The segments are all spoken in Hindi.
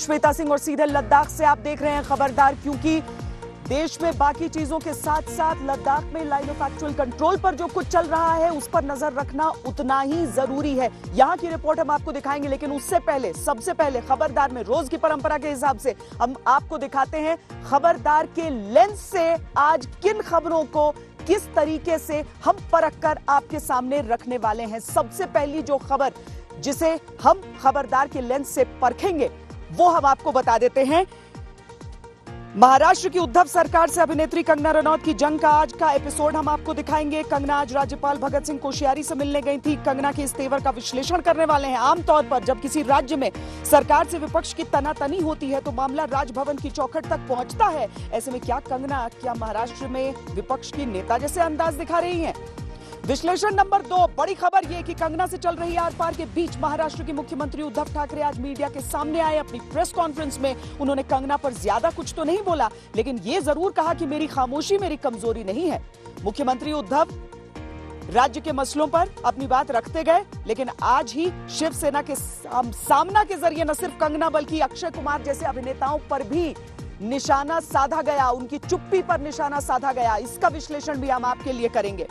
श्वेता सिंह और सीधे लद्दाख से आप देख रहे हैं खबरदार, क्योंकि देश में बाकी चीजों के साथ साथ लद्दाख में लाइन ऑफ एक्चुअल कंट्रोल पर जो कुछ चल रहा है उस पर नजर रखना उतना ही जरूरी है। यहां की रिपोर्ट हम आपको दिखाएंगे, लेकिन उससे पहले सबसे पहले खबरदार में रोज की परंपरा के हिसाब से हम आपको दिखाते हैं खबरदार के लेंस से आज किन खबरों को किस तरीके से हम परख कर आपके सामने रखने वाले हैं। सबसे पहली जो खबर जिसे हम खबरदार के लेंस से परखेंगे वो हम आपको बता देते हैं। महाराष्ट्र की उद्धव सरकार से अभिनेत्री कंगना रनौत की जंग का आज का एपिसोड हम आपको दिखाएंगे। कंगना आज राज्यपाल भगत सिंह कोश्यारी से मिलने गई थी। कंगना के इस तेवर का विश्लेषण करने वाले हैं। आमतौर पर जब किसी राज्य में सरकार से विपक्ष की तनातनी होती है तो मामला राजभवन की चौखट तक पहुंचता है। ऐसे में क्या कंगना महाराष्ट्र में विपक्ष की नेता जैसे अंदाज दिखा रही हैं? विश्लेषण नंबर 2, बड़ी खबर यह कि कंगना से चल रही आर पार के बीच महाराष्ट्र के मुख्यमंत्री उद्धव ठाकरे आज मीडिया के सामने आए। अपनी प्रेस कॉन्फ्रेंस में उन्होंने कंगना पर ज्यादा कुछ तो नहीं बोला, लेकिन यह जरूर कहा कि मेरी खामोशी मेरी कमजोरी नहीं है। मुख्यमंत्री उद्धव राज्य के मसलों पर अपनी बात रखते गए, लेकिन आज ही शिवसेना के सामना के जरिए न सिर्फ कंगना बल्कि अक्षय कुमार जैसे अभिनेताओं पर भी निशाना साधा गया, उनकी चुप्पी पर निशाना साधा गया। इसका विश्लेषण भी हम आपके लिए करेंगे।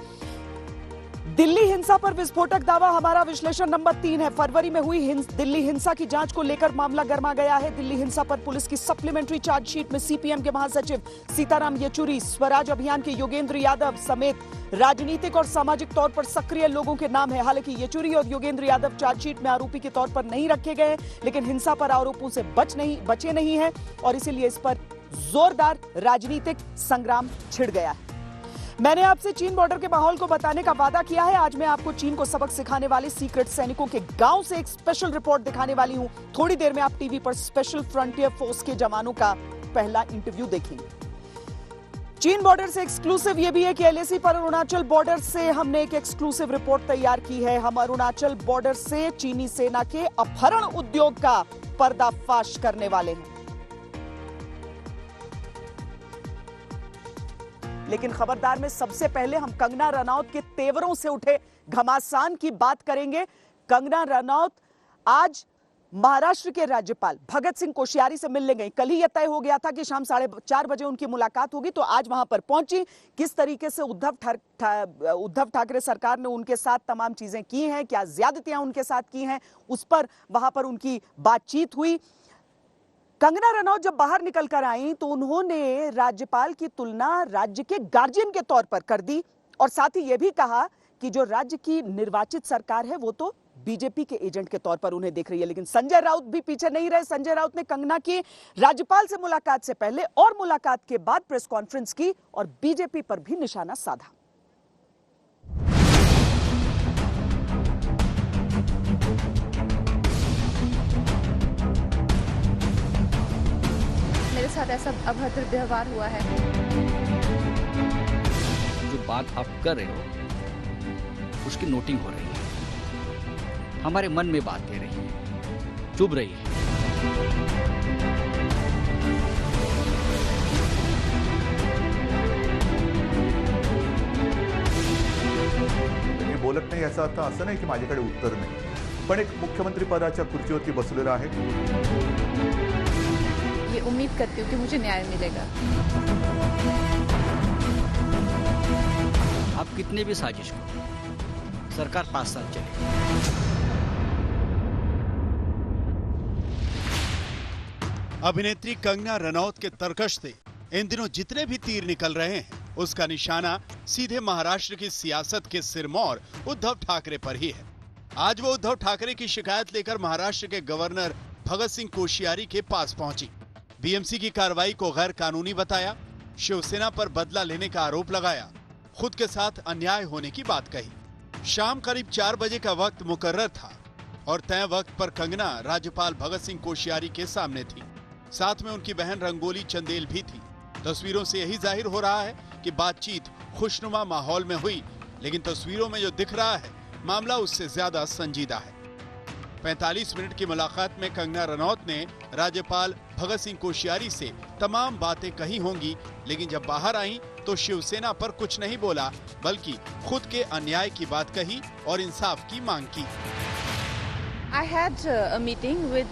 दिल्ली हिंसा पर विस्फोटक दावा हमारा विश्लेषण नंबर 3 है। फरवरी में हुई दिल्ली हिंसा की जांच को लेकर मामला गर्मा गया है। दिल्ली हिंसा पर पुलिस की सप्लीमेंट्री चार्जशीट में सीपीएम के महासचिव सीताराम येचुरी, स्वराज अभियान के योगेंद्र यादव समेत राजनीतिक और सामाजिक तौर पर सक्रिय लोगों के नाम है। हालांकि येचुरी और योगेंद्र यादव चार्जशीट में आरोपी के तौर पर नहीं रखे गए, लेकिन हिंसा पर आरोपों से बचे नहीं है और इसीलिए इस पर जोरदार राजनीतिक संग्राम छिड़ गया है। मैंने आपसे चीन बॉर्डर के माहौल को बताने का वादा किया है। आज मैं आपको चीन को सबक सिखाने वाले सीक्रेट सैनिकों के गांव से एक स्पेशल रिपोर्ट दिखाने वाली हूं। थोड़ी देर में आप टीवी पर स्पेशल फ्रंटियर फोर्स के जवानों का पहला इंटरव्यू देखेंगे। चीन बॉर्डर से एक्सक्लूसिव ये भी है कि एलएसी पर अरुणाचल बॉर्डर से हमने एक एक्सक्लूसिव रिपोर्ट तैयार की है। हम अरुणाचल बॉर्डर से चीनी सेना के अपहरण उद्योग का पर्दाफाश करने वाले हैं। लेकिन खबरदार में सबसे पहले हम कंगना रनौत के तेवरों से उठे घमासान की बात करेंगे। कंगना रनौत आज महाराष्ट्र के राज्यपाल भगत सिंह कोश्यारी से मिलने गई। कल ही यह तय हो गया था कि शाम 4:30 बजे उनकी मुलाकात होगी, तो आज वहां पर पहुंची। किस तरीके से उद्धव ठाकरे सरकार ने उनके साथ तमाम चीजें की हैं, क्या ज्यादतियां उनके साथ की हैं, उस पर वहां पर उनकी बातचीत हुई। कंगना रनौत जब बाहर निकल कर आई तो उन्होंने राज्यपाल की तुलना राज्य के गार्जियन के तौर पर कर दी और साथ ही यह भी कहा कि जो राज्य की निर्वाचित सरकार है वो तो बीजेपी के एजेंट के तौर पर उन्हें देख रही है। लेकिन संजय राउत भी पीछे नहीं रहे। संजय राउत ने कंगना की राज्यपाल से मुलाकात से पहले और मुलाकात के बाद प्रेस कॉन्फ्रेंस की और बीजेपी पर भी निशाना साधा। मेरे साथ ऐसा अभद्र व्यवहार हुआ है। जो बात आप कर रहे हो उसकी नोटिंग हो रही है, हमारे मन में बात कह रही है, चुभ रही है। मी बोलत नाही याचा अर्थ असं नाही की माझ्याकडे उत्तर नाही, पण एक मुख्यमंत्री पदाच्या खुर्चीवरती बसलेला आहे। ये उम्मीद करती हूँ कि मुझे न्याय मिलेगा। आप कितने भी साजिश करो, सरकार 5 साल चलेगी। अभिनेत्री कंगना रनौत के तरकश से इन दिनों जितने भी तीर निकल रहे हैं उसका निशाना सीधे महाराष्ट्र की सियासत के सिरमौर उद्धव ठाकरे पर ही है। आज वो उद्धव ठाकरे की शिकायत लेकर महाराष्ट्र के गवर्नर भगत सिंह कोश्यारी के पास पहुंची। बीएमसी की कार्रवाई को गैर कानूनी बताया, शिवसेना पर बदला लेने का आरोप लगाया, खुद के साथ अन्याय होने की बात कही। शाम करीब 4 बजे का वक्त मुकर्रर था और तय वक्त पर कंगना राज्यपाल भगत सिंह कोश्यारी के सामने थी। साथ में उनकी बहन रंगोली चंदेल भी थी। तस्वीरों से यही जाहिर हो रहा है कि बातचीत खुशनुमा माहौल में हुई, लेकिन तस्वीरों में जो दिख रहा है मामला उससे ज्यादा संजीदा है। 45 मिनट की मुलाकात में कंगना रनौत ने राज्यपाल भगत सिंह कोश्यारी से तमाम बातें कही होंगी, लेकिन जब बाहर आई तो शिवसेना पर कुछ नहीं बोला, बल्कि खुद के अन्याय की बात कही और इंसाफ की मांग की। I had a meeting with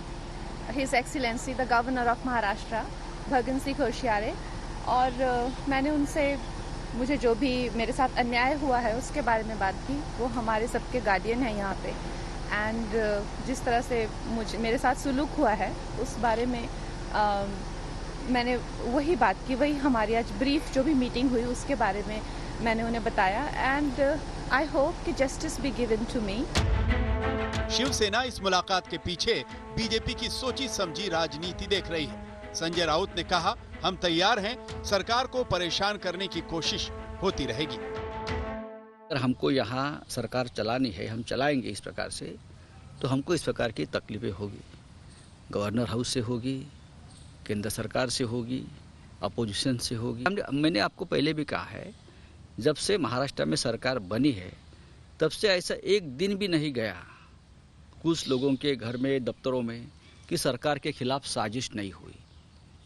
his excellency the governor of Maharashtra Bhagat Singh Koshyari, और मैंने उनसे मुझे जो भी मेरे साथ अन्याय हुआ है उसके बारे में बात की। वो हमारे सबके गार्डियन हैं यहाँ पे, एंड जिस तरह से मेरे साथ सुलूक हुआ है उस बारे में मैंने वही बात की, वही हमारी आज ब्रीफ जो भी मीटिंग हुई उसके बारे में मैंने उन्हें बताया, एंड आई होप कि justice be given to me. Shiv Sena इस मुलाकात के पीछे बीजेपी की सोची समझी राजनीति देख रही है। संजय राउत ने कहा, हम तैयार हैं, सरकार को परेशान करने की कोशिश होती रहेगी। अगर हमको यहाँ सरकार चलानी है, हम चलाएंगे इस प्रकार से, तो हमको इस प्रकार की तकलीफें होगी। गवर्नर हाउस से होगी, केंद्र सरकार से होगी, अपोजिशन से होगी। मैंने आपको पहले भी कहा है, जब से महाराष्ट्र में सरकार बनी है तब से ऐसा एक दिन भी नहीं गया कुछ लोगों के घर में, दफ्तरों में, कि सरकार के खिलाफ साजिश नहीं हुई।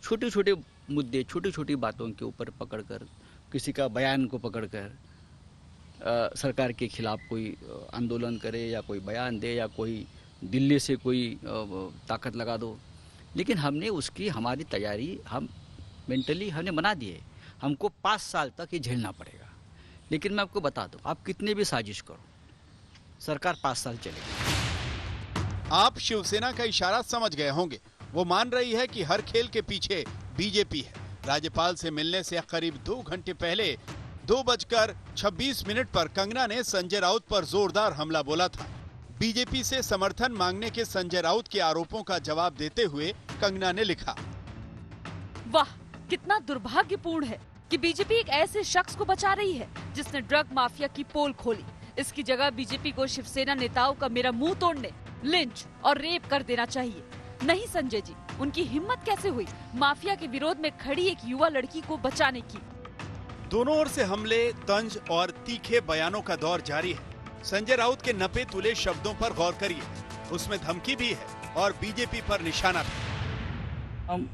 छोटे छोटे मुद्दे, छोटी छोटी बातों के ऊपर पकड़कर, किसी का बयान को पकड़कर सरकार के खिलाफ कोई आंदोलन करे या कोई बयान दे या कोई दिल्ली से कोई ताकत लगा दो। लेकिन हमने उसकी हमारी तैयारी हम मेंटली हमने बना दी है। हमको 5 साल तक ये झेलना पड़ेगा। लेकिन मैं आपको बता दूं, आप कितने भी साजिश करो, सरकार 5 साल चलेगी। आप शिवसेना का इशारा समझ गए होंगे। वो मान रही है कि हर खेल के पीछे बीजेपी है। राज्यपाल से मिलने से करीब 2 घंटे पहले 2:26 पर कंगना ने संजय राउत पर जोरदार हमला बोला था। बीजेपी से समर्थन मांगने के संजय राउत के आरोपों का जवाब देते हुए कंगना ने लिखा, वाह, कितना दुर्भाग्यपूर्ण है कि बीजेपी एक ऐसे शख्स को बचा रही है जिसने ड्रग माफिया की पोल खोली। इसकी जगह बीजेपी को शिवसेना नेताओं का मेरा मुंह तोड़ने, लिंच और रेप कर देना चाहिए। नहीं संजय जी, उनकी हिम्मत कैसे हुई माफिया के विरोध में खड़ी एक युवा लड़की को बचाने की। दोनों ओर से हमले, तंज और तीखे बयानों का दौर जारी है। संजय राउत के नपे तुले शब्दों पर गौर करिए, उसमें धमकी भी है और बीजेपी पर निशाना भी। हम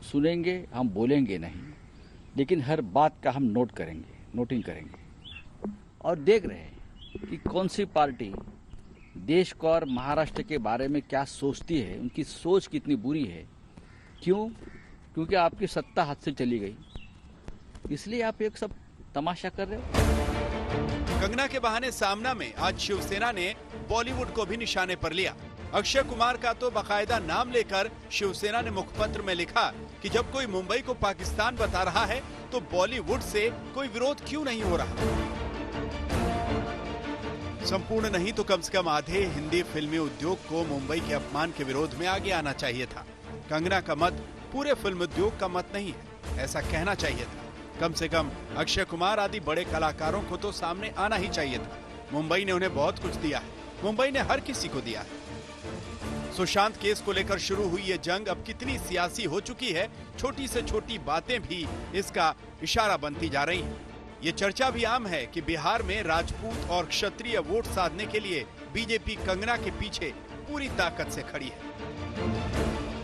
सुनेंगे, हम बोलेंगे नहीं, लेकिन हर बात का हम नोट करेंगे, नोटिंग करेंगे और देख रहे हैं कि कौन सी पार्टी देश को और महाराष्ट्र के बारे में क्या सोचती है, उनकी सोच कितनी बुरी है। क्यों? क्योंकि आपकी सत्ता हाथ से चली गई, इसलिए आप एक सब तमाशा कर रहे हो। कंगना के बहाने सामना में आज शिवसेना ने बॉलीवुड को भी निशाने पर लिया। अक्षय कुमार का तो बाकायदा नाम लेकर शिवसेना ने मुखपत्र में लिखा कि जब कोई मुंबई को पाकिस्तान बता रहा है तो बॉलीवुड से कोई विरोध क्यों नहीं हो रहा। संपूर्ण नहीं तो कम से कम आधे हिंदी फिल्मी उद्योग को मुंबई के अपमान के विरोध में आगे आना चाहिए था। कंगना का मत पूरे फिल्म उद्योग का मत नहीं है, ऐसा कहना चाहिए था। कम से कम अक्षय कुमार आदि बड़े कलाकारों को तो सामने आना ही चाहिए था। मुंबई ने उन्हें बहुत कुछ दिया है, मुंबई ने हर किसी को दिया है। सुशांत केस को लेकर शुरू हुई ये जंग अब कितनी सियासी हो चुकी है, छोटी से छोटी बातें भी इसका इशारा बनती जा रही हैं। ये चर्चा भी आम है कि बिहार में राजपूत और क्षत्रिय वोट साधने के लिए बीजेपी कंगना के पीछे पूरी ताकत से खड़ी है।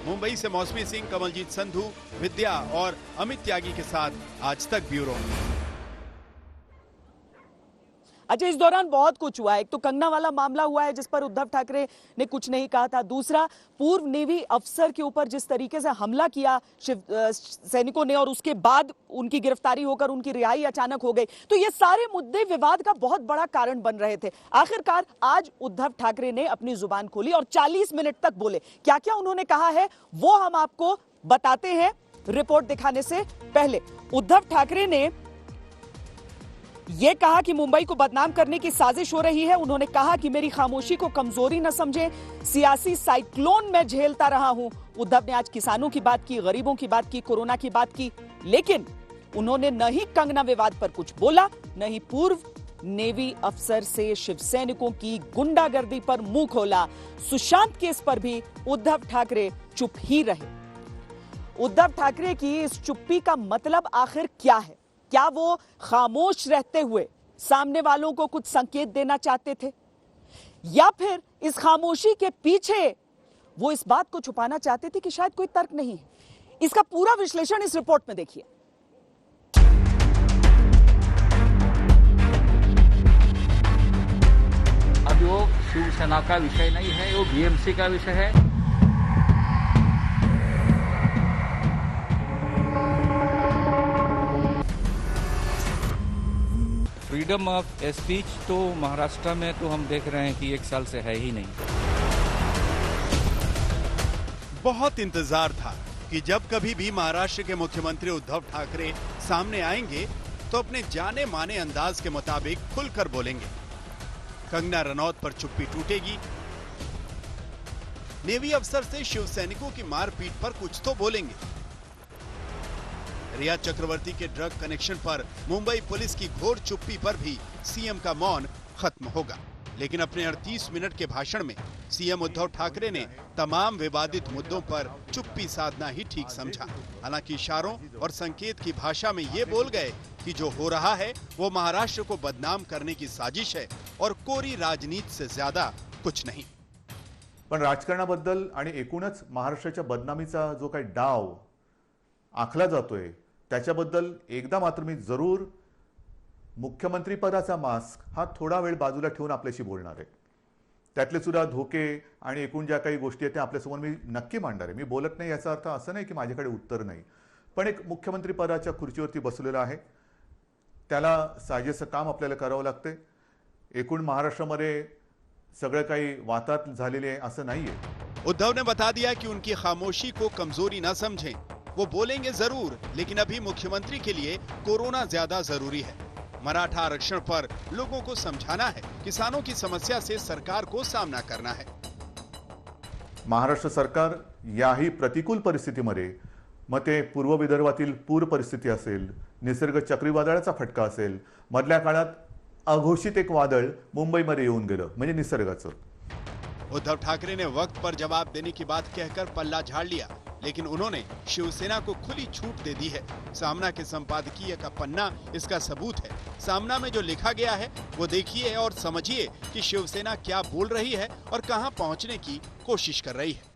मुंबई से मौसमी सिंह, कमलजीत संधू, विद्या और अमित त्यागी के साथ आज तक ब्यूरो। अच्छा, इस दौरान बहुत कुछ हुआ है। एक तो कंगना वाला मामला हुआ है जिस पर उद्धव ठाकरे ने कुछ नहीं कहा था। दूसरा, पूर्व नेवी अफसर के ऊपर जिस तरीके से हमला किया सैनिकों ने और उसके बाद उनकी गिरफ्तारी होकर उनकी रिहाई अचानक हो गई, तो ये सारे मुद्दे विवाद का बहुत बड़ा कारण बन रहे थे। आखिरकार आज उद्धव ठाकरे ने अपनी जुबान खोली और 40 मिनट तक बोले। क्या क्या उन्होंने कहा है वो हम आपको बताते हैं रिपोर्ट दिखाने से पहले। उद्धव ठाकरे ने यह कहा कि मुंबई को बदनाम करने की साजिश हो रही है। उन्होंने कहा कि मेरी खामोशी को कमजोरी न समझें, सियासी साइक्लोन में झेलता रहा हूं। उद्धव ने आज किसानों की बात की, गरीबों की बात की, कोरोना की बात की, लेकिन उन्होंने न ही कंगना विवाद पर कुछ बोला, न ही पूर्व नेवी अफसर से शिवसैनिकों की गुंडागर्दी पर मुंह खोला। सुशांत केस पर भी उद्धव ठाकरे चुप ही रहे। उद्धव ठाकरे की इस चुप्पी का मतलब आखिर क्या है? क्या वो खामोश रहते हुए सामने वालों को कुछ संकेत देना चाहते थे, या फिर इस खामोशी के पीछे वो इस बात को छुपाना चाहते थे कि शायद कोई तर्क नहीं है? इसका पूरा विश्लेषण इस रिपोर्ट में देखिए। अब वो शिवसेना का विषय नहीं है, वो बीएमसी का विषय है। फ्रीडम ऑफ स्पीच तो महाराष्ट्र में तो हम देख रहे हैं कि 1 साल से है ही नहीं। बहुत इंतजार था कि जब कभी भी महाराष्ट्र के मुख्यमंत्री उद्धव ठाकरे सामने आएंगे तो अपने जाने माने अंदाज के मुताबिक खुलकर बोलेंगे। कंगना रनौत पर चुप्पी टूटेगी, नेवी अफसर से शिव सैनिकों की मारपीट पर कुछ तो बोलेंगे, रिया चक्रवर्ती के ड्रग कनेक्शन पर मुंबई पुलिस की घोर चुप्पी पर भी सीएम का मौन खत्म होगा। लेकिन अपने 38 मिनट के भाषण में सीएम उद्धव ठाकरे ने तमाम विवादित मुद्दों पर चुप्पी साधना ही ठीक समझा। हालांकि इशारों और संकेत की भाषा में ये बोल गए कि जो हो रहा है वो महाराष्ट्र को बदनाम करने की साजिश है और कोरी राजनीति से ज्यादा कुछ नहीं। पण राजकारणाबद्दल आणि एकूणच महाराष्ट्राच्या बदनामीचा जो काही डाव आखला जातोय त्याच्याबद्दल एकदा मात्र मी जरूर मुख्यमंत्री पदाचा मास्क हा थोडा वेळ बाजूला ठेवून आपल्याशी बोलणार आहे। त्यातले सुद्धा धोके आणि एकूण ज्या काही गोष्टी आहेत त्या आपल्यासमोर मी नक्की मांडणार आहे। मी बोलत नाही याचा अर्थ असं नाही की माझ्याकडे उत्तर नाही, पण एक मुख्यमंत्री पदाच्या खुर्चीवरती बसलेला आहे, त्याला साजेसं काम आपल्याला करावं लागते। एकूण महाराष्ट्रामध्ये सगळं काही वातात झालेले आहे असं नाहीये। उद्धव ने बता दिया कि उनकी खामोशी को कमजोरी न समझें, वो बोलेंगे जरूर, लेकिन अभी मुख्यमंत्री के लिए कोरोना ज्यादा जरूरी है। मराठा आरक्षण पर लोगों को समझाना है, किसानों की समस्या से सरकार को सामना करना है। महाराष्ट्र सरकार याही प्रतिकूल परिस्थितीमध्ये मग ते पूर्व विदर्भातील पूर परिस्थिती असेल, निसर्ग चक्रीवादळाचा फटका असेल, मधल्या काळात अघोषित एक वादळ मुंबईमध्ये येऊन गेलं म्हणजे निसर्गाचं। उद्धव ठाकरे ने वक्त पर जवाब देने की बात कहकर पल्ला झाड़ लिया, लेकिन उन्होंने शिवसेना को खुली छूट दे दी है। सामना के संपादकीय का पन्ना इसका सबूत है। सामना में जो लिखा गया है वो देखिए और समझिए कि शिवसेना क्या बोल रही है और कहां पहुंचने की कोशिश कर रही है।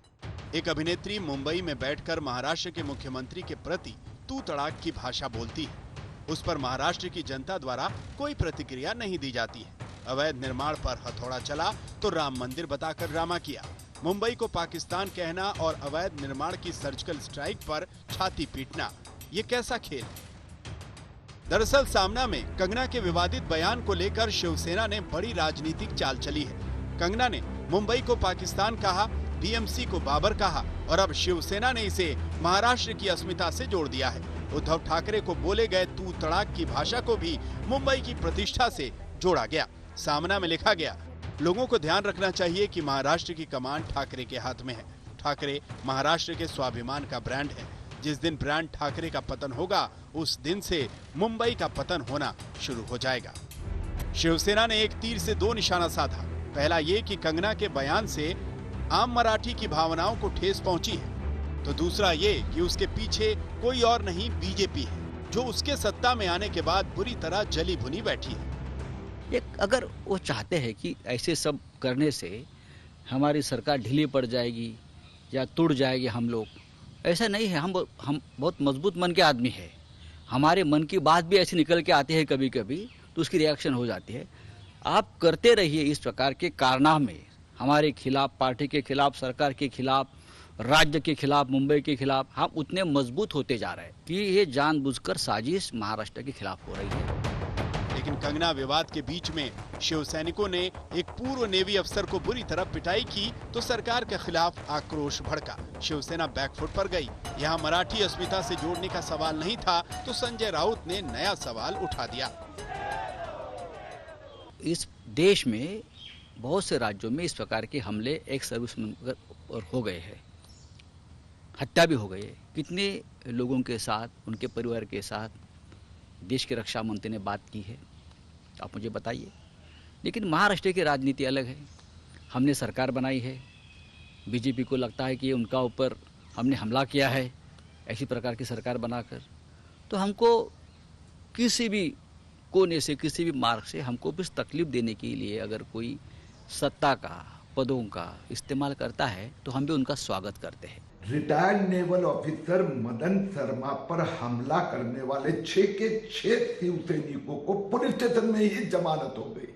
एक अभिनेत्री मुंबई में बैठकर महाराष्ट्र के मुख्यमंत्री के प्रति तू तड़ाक की भाषा बोलती है, उस पर महाराष्ट्र की जनता द्वारा कोई प्रतिक्रिया नहीं दी जाती है। अवैध निर्माण पर हथौड़ा चला तो राम मंदिर बताकर ड्रामा किया। मुंबई को पाकिस्तान कहना और अवैध निर्माण की सर्जिकल स्ट्राइक पर छाती पीटना, ये कैसा खेल? दरअसल सामना में कंगना के विवादित बयान को लेकर शिवसेना ने बड़ी राजनीतिक चाल चली है। कंगना ने मुंबई को पाकिस्तान कहा, बीएमसी को बाबर कहा और अब शिवसेना ने इसे महाराष्ट्र की अस्मिता से जोड़ दिया है। उद्धव ठाकरे को बोले गए तू तड़ाक की भाषा को भी मुंबई की प्रतिष्ठा से जोड़ा गया। सामना में लिखा गया, लोगों को ध्यान रखना चाहिए कि महाराष्ट्र की कमान ठाकरे के हाथ में है। ठाकरे महाराष्ट्र के स्वाभिमान का ब्रांड है। जिस दिन ब्रांड ठाकरे का पतन होगा उस दिन से मुंबई का पतन होना शुरू हो जाएगा। शिवसेना ने एक तीर से दो निशाना साधा। पहला ये कि कंगना के बयान से आम मराठी की भावनाओं को ठेस पहुंची है, तो दूसरा ये कि उसके पीछे कोई और नहीं बीजेपी है, जो उसके सत्ता में आने के बाद बुरी तरह जली भुनी बैठी है। अगर वो चाहते हैं कि ऐसे सब करने से हमारी सरकार ढीली पड़ जाएगी या टूट जाएगी हम लोग, ऐसा नहीं है। हम बहुत मजबूत मन के आदमी हैं। हमारे मन की बात भी ऐसी निकल के आती है कभी कभी, तो उसकी रिएक्शन हो जाती है। आप करते रहिए इस प्रकार के कारनामे हमारे खिलाफ, पार्टी के खिलाफ, सरकार के खिलाफ, राज्य के खिलाफ, मुंबई के खिलाफ, हम उतने मजबूत होते जा रहे हैं कि ये जानबूझकर साजिश महाराष्ट्र के खिलाफ हो रही है। लेकिन कंगना विवाद के बीच में शिव सैनिकों ने एक पूर्व नेवी अफसर को बुरी तरह पिटाई की तो सरकार के खिलाफ आक्रोश भड़का। शिवसेना बैकफुट पर गई। यहाँ मराठी अस्मिता से जोड़ने का सवाल नहीं था तो संजय राउत ने नया सवाल उठा दिया। इस देश में बहुत से राज्यों में इस प्रकार के हमले एक सर्विसमैन पर हो गए हैं, हत्या भी हो गई है। कितने लोगों के साथ, उनके परिवार के साथ देश के रक्षा मंत्री ने बात की है, आप मुझे बताइए। लेकिन महाराष्ट्र की राजनीति अलग है। हमने सरकार बनाई है, बीजेपी को लगता है कि उनका ऊपर हमने हमला किया है, ऐसी प्रकार की सरकार बनाकर, तो हमको किसी भी कोने से, किसी भी मार्ग से हमको भी तकलीफ देने के लिए अगर कोई सत्ता का, पदों का इस्तेमाल करता है तो हम भी उनका स्वागत करते हैं। Retired naval officer Madan Sharma पर हमला करने वाले 6 के 6 शिवसैनिकों को पुलिस स्टेशन में ही जमानत हो गई।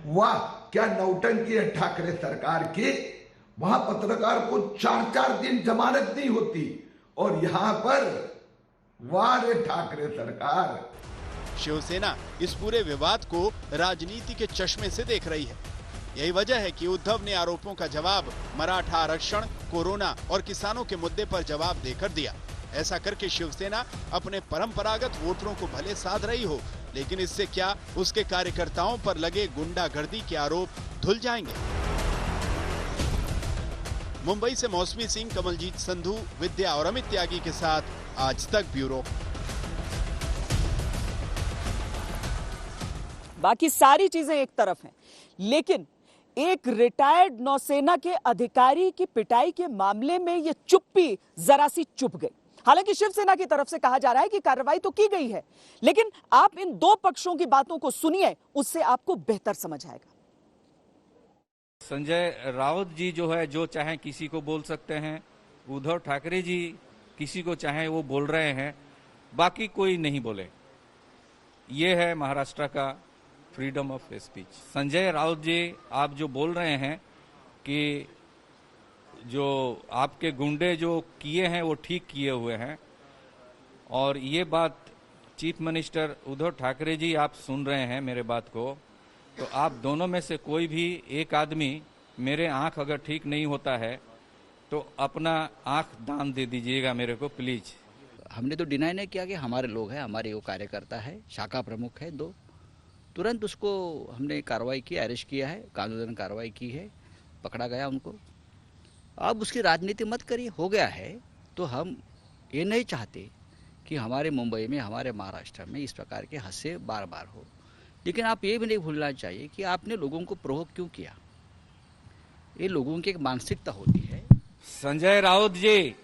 वाह, क्या नौटंकी है ठाकरे सरकार की। वहां पत्रकार को 4-4 दिन जमानत नहीं होती और यहां पर वाह रे ठाकरे सरकार। शिवसेना इस पूरे विवाद को राजनीति के चश्मे से देख रही है। यही वजह है कि उद्धव ने आरोपों का जवाब मराठा आरक्षण, कोरोना और किसानों के मुद्दे पर जवाब देकर दिया। ऐसा करके शिवसेना अपने परंपरागत वोटरों को भले साध रही हो, लेकिन इससे क्या उसके कार्यकर्ताओं पर लगे गुंडागर्दी के आरोप धुल जाएंगे? मुंबई से मौसमी सिंह, कमलजीत संधू, विद्या और अमित त्यागी के साथ आज तक ब्यूरो। बाकी सारी चीजें एक तरफ हैं, लेकिन एक रिटायर्ड नौसेना के अधिकारी की पिटाई के मामले में यह चुप्पी जरा सी चुप गई। हालांकि शिवसेना की तरफ से कहा जा रहा है कि कार्रवाई तो की गई है, लेकिन आप इन दो पक्षों की बातों को सुनिए, उससे आपको बेहतर समझ आएगा। संजय राउत जी जो है, जो चाहे किसी को बोल सकते हैं। उद्धव ठाकरे जी किसी को चाहे वो बोल रहे हैं, बाकी कोई नहीं बोले। ये है महाराष्ट्र का freedom of speech. Sanjay Raut ji, आप जो बोल रहे हैं कि जो आपके गुंडे जो किए हैं वो ठीक किए हुए हैं, और ये बात चीफ मिनिस्टर उद्धव ठाकरे जी आप सुन रहे हैं मेरे बात को, तो आप दोनों में से कोई भी एक आदमी, मेरे आंख अगर ठीक नहीं होता है तो अपना आंख दान दे दीजिएगा मेरे को प्लीज। हमने तो डिनाई नहीं किया कि हमारे लोग हैं, हमारे वो कार्यकर्ता है, शाखा प्रमुख है दो, तुरंत उसको हमने कार्रवाई की, अरेस्ट किया है, कानूनन कार्रवाई की है, पकड़ा गया उनको। अब उसकी राजनीति मत करिए, हो गया है। तो हम ये नहीं चाहते कि हमारे मुंबई में, हमारे महाराष्ट्र में इस प्रकार के हादसे बार बार हो, लेकिन आप ये भी नहीं भूलना चाहिए कि आपने लोगों को प्रोवोक क्यों किया। ये लोगों की एक मानसिकता होती है। संजय राउत जी,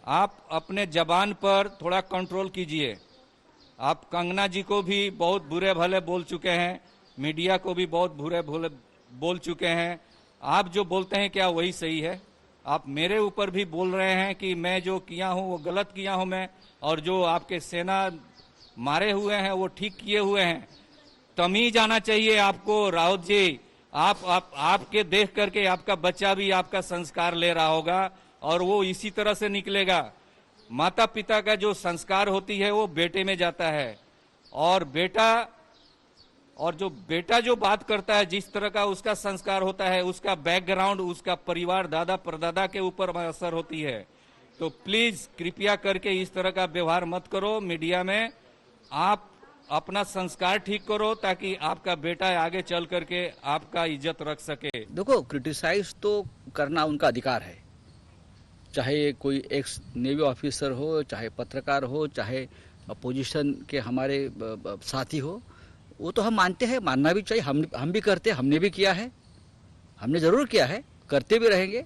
आप अपने जबान पर थोड़ा कंट्रोल कीजिए। आप कंगना जी को भी बहुत बुरे भले बोल चुके हैं, मीडिया को भी बहुत बुरे भले बोल चुके हैं। आप जो बोलते हैं क्या वही सही है? आप मेरे ऊपर भी बोल रहे हैं कि मैं जो किया हूं वो गलत किया हूं मैं, और जो आपके सेना मारे हुए हैं वो ठीक किए हुए हैं। तमीज आना चाहिए आपको राउत जी। आपके देख करके आपका बच्चा भी आपका संस्कार ले रहा होगा, और वो इसी तरह से निकलेगा। माता पिता का जो संस्कार होती है वो बेटे में जाता है, और बेटा जो बात करता है, जिस तरह का उसका संस्कार होता है, उसका बैकग्राउंड, उसका परिवार, दादा परदादा के ऊपर असर होती है। तो प्लीज कृपया करके इस तरह का व्यवहार मत करो मीडिया में। आप अपना संस्कार ठीक करो ताकि आपका बेटा आगे चल करके आपका इज्जत रख सके। देखो, क्रिटिसाइज तो करना उनका अधिकार है, चाहे कोई एक्स नेवी ऑफिसर हो, चाहे पत्रकार हो, चाहे अपोजिशन के हमारे साथी हो, वो तो हम मानते हैं, मानना भी चाहिए। हम भी करते हैं, हमने भी किया है, हमने जरूर किया है, करते भी रहेंगे।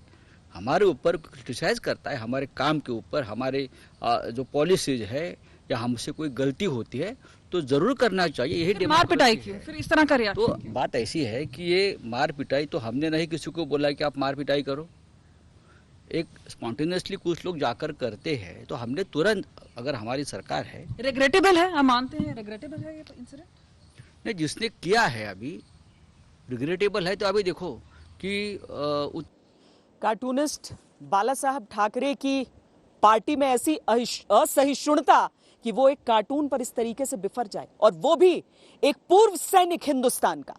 हमारे ऊपर क्रिटिसाइज करता है, हमारे काम के ऊपर, हमारे जो पॉलिसीज है या हमसे कोई गलती होती है तो जरूर करना चाहिए। यही मार पिटाई क्यों फिर इस तरह का रिएक्शन? तो बात ऐसी है कि ये मार पिटाई तो हमने नहीं किसी को बोला कि आप मार पिटाई करो। एक स्पॉन्टेनियसली कुछ लोग जाकर करते हैं, तो हमने तुरंत, अगर हमारी सरकार है, रिग्रेटेबल है, हम मानते हैं रिग्रेटेबल है ये इंसिडेंट। नहीं, जिसने किया है अभी रिग्रेटेबल है, तो अभी देखो कि कार्टूनिस्ट बाला साहब ठाकरे की पार्टी में ऐसी असहिष्णुता कि वो एक कार्टून पर इस तरीके से बिफर जाए, और वो भी एक पूर्व सैनिक हिंदुस्तान का।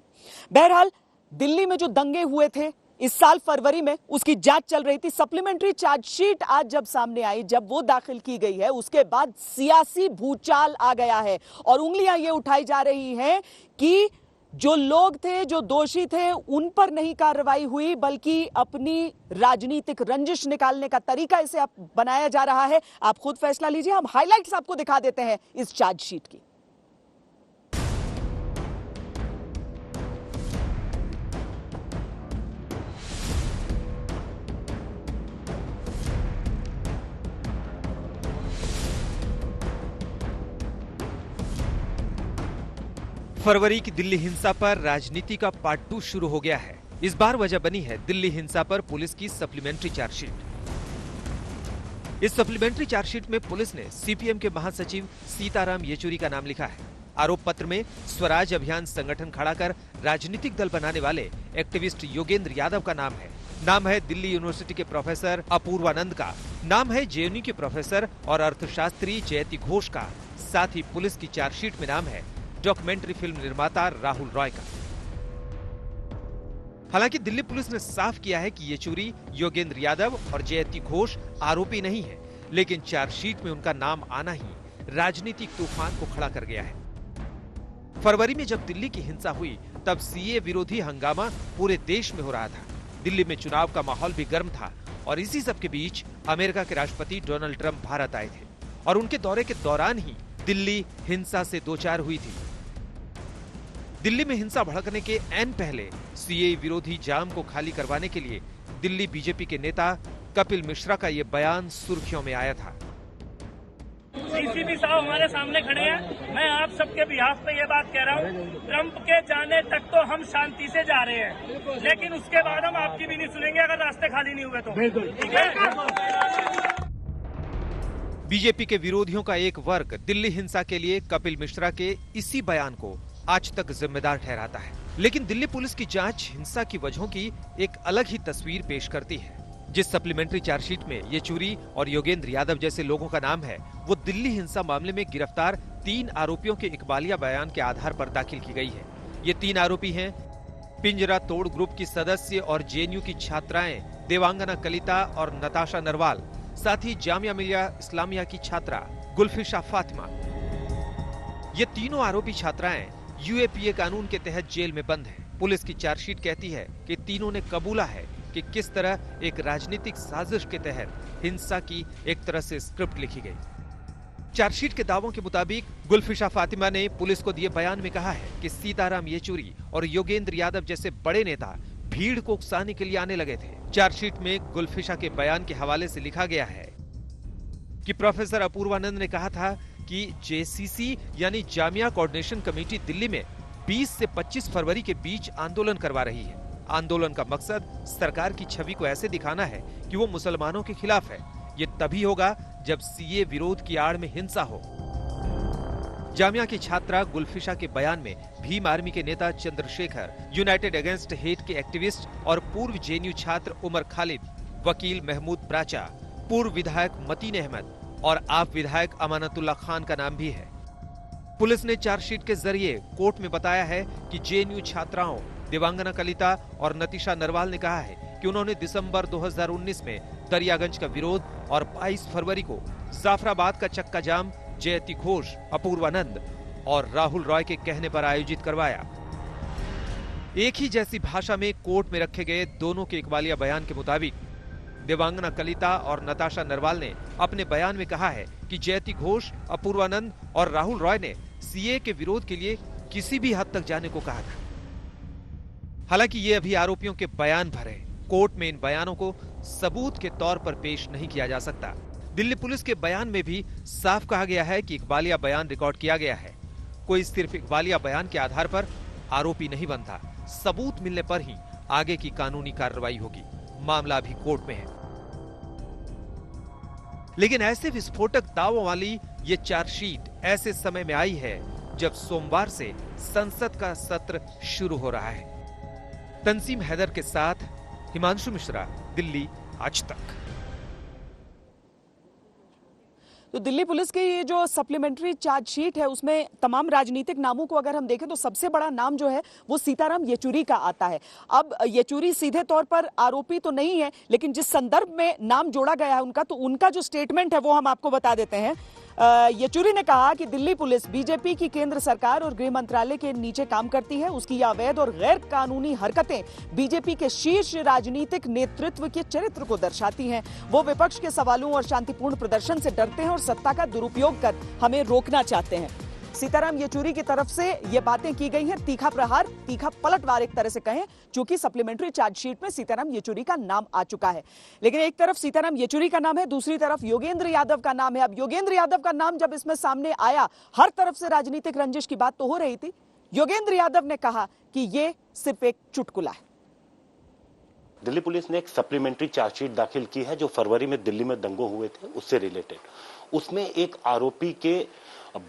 बहरहाल, दिल्ली में जो दंगे हुए थे इस साल फरवरी में, उसकी जांच चल रही थी। सप्लीमेंट्री चार्जशीट आज जब सामने आई, जब वो दाखिल की गई है, उसके बाद सियासी भूचाल आ गया है, और उंगलियां ये उठाई जा रही हैं कि जो लोग थे, जो दोषी थे, उन पर नहीं कार्रवाई हुई, बल्कि अपनी राजनीतिक रंजिश निकालने का तरीका इसे अब बनाया जा रहा है। आप खुद फैसला लीजिए। हम हाइलाइट्स आपको दिखा देते हैं इस चार्जशीट की। फरवरी की दिल्ली हिंसा पर राजनीति का पार्ट 2 शुरू हो गया है। इस बार वजह बनी है दिल्ली हिंसा पर पुलिस की सप्लीमेंट्री चार्जशीट। इस सप्लीमेंट्री चार्जशीट में पुलिस ने सीपीएम के महासचिव सीताराम येचुरी का नाम लिखा है। आरोप पत्र में स्वराज अभियान संगठन खड़ा कर राजनीतिक दल बनाने वाले एक्टिविस्ट योगेंद्र यादव का नाम है। नाम है दिल्ली यूनिवर्सिटी के प्रोफेसर अपूर्वानंद का। नाम है जेएनयू के प्रोफेसर और अर्थशास्त्री जयति घोष का। साथ ही पुलिस की चार्जशीट में नाम है डॉक्यूमेंट्री फिल्म निर्माता राहुल रॉय का। हालांकि दिल्ली पुलिस ने साफ किया है कि येचुरी, योगेंद्र यादव और जयति घोष आरोपी नहीं है, लेकिन चार्जशीट में उनका नाम आना ही राजनीतिक तूफान को खड़ा कर गया है। फरवरी में जब दिल्ली की हिंसा हुई तब सीए विरोधी हंगामा पूरे देश में हो रहा था। दिल्ली में चुनाव का माहौल भी गर्म था और इसी सब के बीच अमेरिका के राष्ट्रपति डोनाल्ड ट्रंप भारत आए थे और उनके दौरे के दौरान ही दिल्ली हिंसा से दो चार हुई थी। दिल्ली में हिंसा भड़कने के ऐन पहले सीए विरोधी जाम को खाली करवाने के लिए दिल्ली बीजेपी के नेता कपिल मिश्रा का ये बयान सुर्खियों में आया था। सीसीपी साहब हमारे सामने खड़े हैं। मैं आप सबके बिहाफ पे ये बात कह रहा हूँ, ट्रंप के जाने तक तो हम शांति से जा रहे हैं, लेकिन उसके बाद हम आपकी भी नहीं सुनेंगे अगर रास्ते खाली नहीं हुए तो। ठीक है। बीजेपी के विरोधियों का एक वर्ग दिल्ली हिंसा के लिए कपिल मिश्रा के इसी बयान को आज तक जिम्मेदार ठहराता है, लेकिन दिल्ली पुलिस की जांच हिंसा की वजहों की एक अलग ही तस्वीर पेश करती है। जिस सप्लीमेंट्री चार्जशीट में येचुरी और योगेंद्र यादव जैसे लोगों का नाम है, वो दिल्ली हिंसा मामले में गिरफ्तार 3 आरोपियों के इकबालिया बयान के आधार पर दाखिल की गई है। ये 3 आरोपी हैं पिंजरा तोड़ ग्रुप की सदस्य और जेएनयू की छात्राएं देवांगना कलिता और नताशा नरवाल, साथ ही जामिया मिलिया इस्लामिया की छात्रा गुलफिशा फातिमा। ये तीनों आरोपी छात्राएं यूएपीए कानून के तहत जेल में बंद हैं। पुलिस की चार्जशीट कहती है कि तीनों ने कबूला है कि किस तरह एक राजनीतिक साजिश के तहत हिंसा की एक तरह से स्क्रिप्ट लिखी गई। चार्जशीट के दावों के मुताबिक गुलफिशा फातिमा ने पुलिस को दिए बयान में कहा है कि सीताराम येचुरी और योगेंद्र यादव जैसे बड़े नेता भीड़ को उकसाने के लिए आने लगे थे। चार्जशीट में गुलफिशा के बयान के हवाले से लिखा गया है कि प्रोफेसर अपूर्वानंद ने कहा था कि जेसीसी यानी जामिया कोऑर्डिनेशन कमेटी दिल्ली में 20 से 25 फरवरी के बीच आंदोलन करवा रही है। आंदोलन का मकसद सरकार की छवि को ऐसे दिखाना है कि वो मुसलमानों के खिलाफ है। ये तभी होगा जब सीए विरोध की आड़ में हिंसा हो। जामिया की छात्रा गुलफिशा के बयान में भीम आर्मी के नेता चंद्रशेखर, यूनाइटेड अगेंस्ट हेट के एक्टिविस्ट और पूर्व जेएनयू छात्र उमर खालिद, वकील महमूद प्राचा, पूर्व विधायक मतीन अहमद और आप विधायक अमानतुल्लाह खान का नाम भी है। पुलिस ने चार्जशीट के जरिए कोर्ट में बताया है कि जेएनयू छात्राओं देवांगना कलिता और नतीशा नरवाल ने कहा है कि उन्होंने दिसंबर 2019 में दरियागंज का विरोध और 22 फरवरी को जाफराबाद का चक्का जाम जयति घोष, अपूर्वानंद और राहुल रॉय के कहने पर आयोजित करवाया। एक ही जैसी भाषा में कोर्ट में रखे गए दोनों के इकबालिया बयान के मुताबिक देवांगना कलिता और नताशा नरवाल ने अपने बयान में कहा है कि जयति घोष, अपूर्वानंद और राहुल रॉय ने सीए के विरोध के लिए किसी भी हद तक जाने को कहा था। हालांकि ये अभी आरोपियों के बयान भर है। कोर्ट में इन बयानों को सबूत के तौर पर पेश नहीं किया जा सकता। दिल्ली पुलिस के बयान में भी साफ कहा गया है कि इकबालिया बयान रिकॉर्ड किया गया है। कोई सिर्फ इकबालिया बयान के आधार पर आरोपी नहीं बनता। सबूत मिलने पर ही आगे की कानूनी कार्रवाई होगी। मामला अभी कोर्ट में है। लेकिन ऐसे विस्फोटक दावों वाली ये चार्जशीट ऐसे समय में आई है जब सोमवार से संसद का सत्र शुरू हो रहा है। तंसीम हैदर के साथ हिमांशु मिश्रा, दिल्ली आज तक। तो दिल्ली पुलिस की ये जो सप्लीमेंट्री चार्जशीट है उसमें तमाम राजनीतिक नामों को अगर हम देखें तो सबसे बड़ा नाम जो है वो सीताराम येचुरी का आता है। अब येचुरी सीधे तौर पर आरोपी तो नहीं है, लेकिन जिस संदर्भ में नाम जोड़ा गया है उनका, तो उनका जो स्टेटमेंट है वो हम आपको बता देते हैं। येचुरी ने कहा कि दिल्ली पुलिस बीजेपी की केंद्र सरकार और गृह मंत्रालय के नीचे काम करती है। उसकी अवैध और गैर कानूनी हरकतें बीजेपी के शीर्ष राजनीतिक नेतृत्व के चरित्र को दर्शाती हैं। वो विपक्ष के सवालों और शांतिपूर्ण प्रदर्शन से डरते हैं और सत्ता का दुरुपयोग कर हमें रोकना चाहते हैं। सीताराम येचुरी की तरफ से ये बातें की गई हैं। तीखा प्रहार, तीखा पलटवार एक तरह से कहें, चूंकि सप्लीमेंट्री चार्जशीट में सीताराम येचुरी का नाम आ चुका है। लेकिन एक तरफ सीताराम येचुरी का नाम है, दूसरी तरफ योगेंद्र यादव का नाम है। अब योगेंद्र यादव का नाम जब इसमें सामने आया, हर तरफ से राजनीतिक रंजिश की बात तो हो रही थी। योगेंद्र यादव ने कहा कि ये सिर्फ एक चुटकुला है। दिल्ली पुलिस ने एक सप्लीमेंट्री चार्जशीट दाखिल की है जो फरवरी में दिल्ली में दंगों हुए थे उससे रिलेटेड। उसमें एक आरोपी के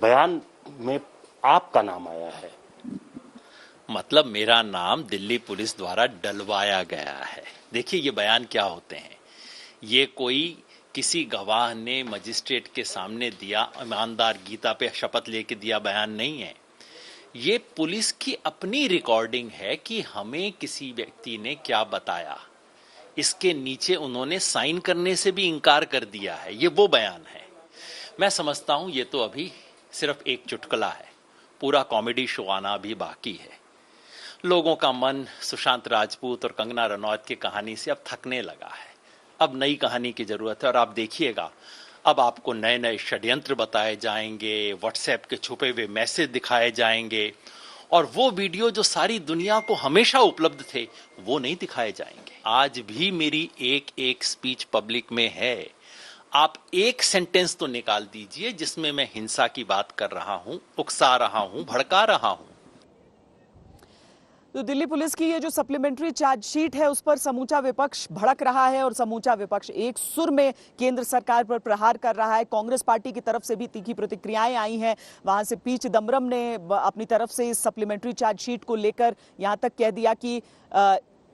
बयान में आपका नाम आया है। मतलब मेरा नाम दिल्ली पुलिस द्वारा डलवाया गया है। देखिए ये बयान क्या होते हैं। ये कोई किसी गवाह ने मजिस्ट्रेट के सामने दिया, ईमानदार गीता पे शपथ लेके दिया बयान नहीं है। ये पुलिस की अपनी रिकॉर्डिंग है कि हमें किसी व्यक्ति ने क्या बताया, इसके नीचे उन्होंने साइन करने से भी इनकार कर दिया है। ये वो बयान है। मैं समझता हूं ये तो अभी सिर्फ एक चुटकुला है, पूरा कॉमेडी शो आना अभी बाकी है। लोगों का मन सुशांत राजपूत और कंगना रनौत की कहानी से अब थकने लगा है। अब नई कहानी की जरूरत है और आप देखिएगा, अब आपको नए नए षड्यंत्र बताए जाएंगे, व्हाट्सएप के छुपे हुए मैसेज दिखाए जाएंगे और वो वीडियो जो सारी दुनिया को हमेशा उपलब्ध थे वो नहीं दिखाए जाएंगे। आज भी मेरी एक एक स्पीच पब्लिक में है। आप एक सेंटेंस तो निकाल दीजिए जिसमें मैं हिंसा की बात कर रहा हूं, उकसा रहा हूं, भड़का रहा हूं। तो दिल्ली पुलिस की ये जो सप्लीमेंट्री चार्जशीट है उस पर समूचा विपक्ष भड़क रहा है और समूचा विपक्ष एक सुर में केंद्र सरकार पर प्रहार कर रहा है। कांग्रेस पार्टी की तरफ से भी तीखी प्रतिक्रियाएं आई हैं। वहां से पी चिदम्बरम ने अपनी तरफ से इस सप्लीमेंट्री चार्जशीट को लेकर यहां तक कह दिया कि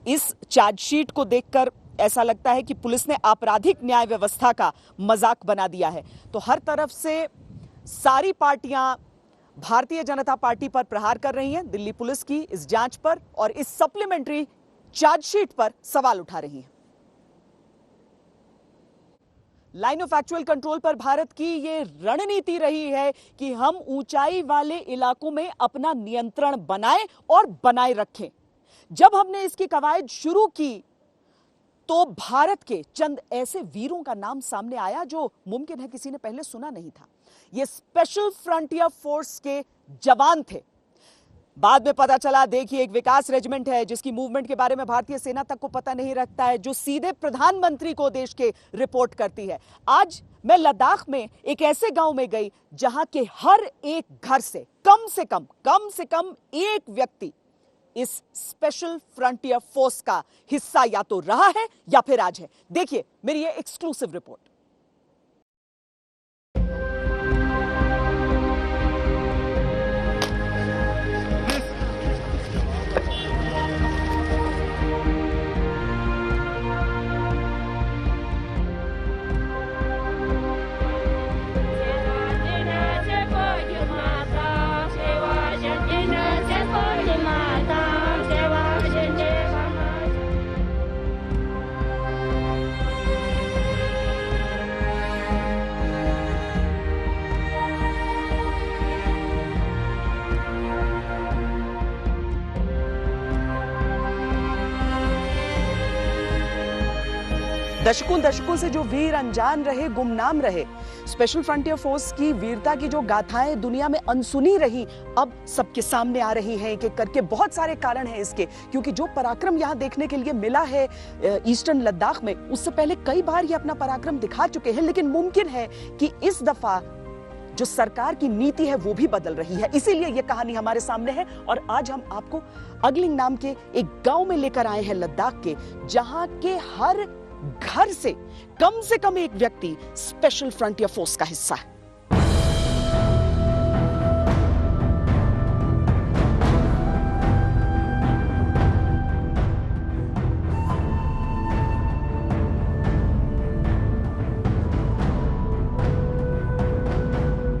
इस चार्जशीट को देखकर ऐसा लगता है कि पुलिस ने आपराधिक न्याय व्यवस्था का मजाक बना दिया है। तो हर तरफ से सारी पार्टियां भारतीय जनता पार्टी पर प्रहार कर रही हैं, दिल्ली पुलिस की इस जांच पर और इस सप्लीमेंट्री चार्जशीट पर सवाल उठा रही हैं। लाइन ऑफ एक्चुअल कंट्रोल पर भारत की ये रणनीति रही है कि हम ऊंचाई वाले इलाकों में अपना नियंत्रण बनाएं और बनाए रखें। जब हमने इसकी कवायद शुरू की तो भारत के चंद ऐसे वीरों का नाम सामने आया जो मुमकिन है किसी ने पहले सुना नहीं था। ये स्पेशल फ्रंटियर फोर्स के जवान थे। बाद में पता चला, देखिए, एक विकास रेजिमेंट है जिसकी मूवमेंट के बारे में भारतीय सेना तक को पता नहीं रखता है, जो सीधे प्रधानमंत्री को देश के रिपोर्ट करती है। आज मैं लद्दाख में एक ऐसे गांव में गई जहां के हर एक घर से कम एक व्यक्ति इस स्पेशल फ्रंटियर फोर्स का हिस्सा या तो रहा है या फिर आज है। देखिए मेरी ये एक्सक्लूसिव रिपोर्ट। दशकों से जो वीर अनजान रहे, गुमनाम रहे, स्पेशल फ्रंटियर फोर्स की वीरता की जो गाथाएं दुनिया में अनसुनी रही, अब सबके सामने आ रही हैं एक एक करके। बहुत सारे कारण हैं इसके, क्योंकि जो पराक्रम यहां देखने के लिए मिला है ईस्टर्न लद्दाख में, उससे पहले कई बार ये अपना पराक्रम दिखा चुके हैं। लेकिन मुमकिन है कि इस दफा जो सरकार की नीति है वो भी बदल रही है, इसीलिए ये कहानी हमारे सामने है। और आज हम आपको अगलिंग नाम के एक गांव में लेकर आए हैं लद्दाख के, जहां के हर घर से कम एक व्यक्ति स्पेशल फ्रंटियर फोर्स का हिस्सा है।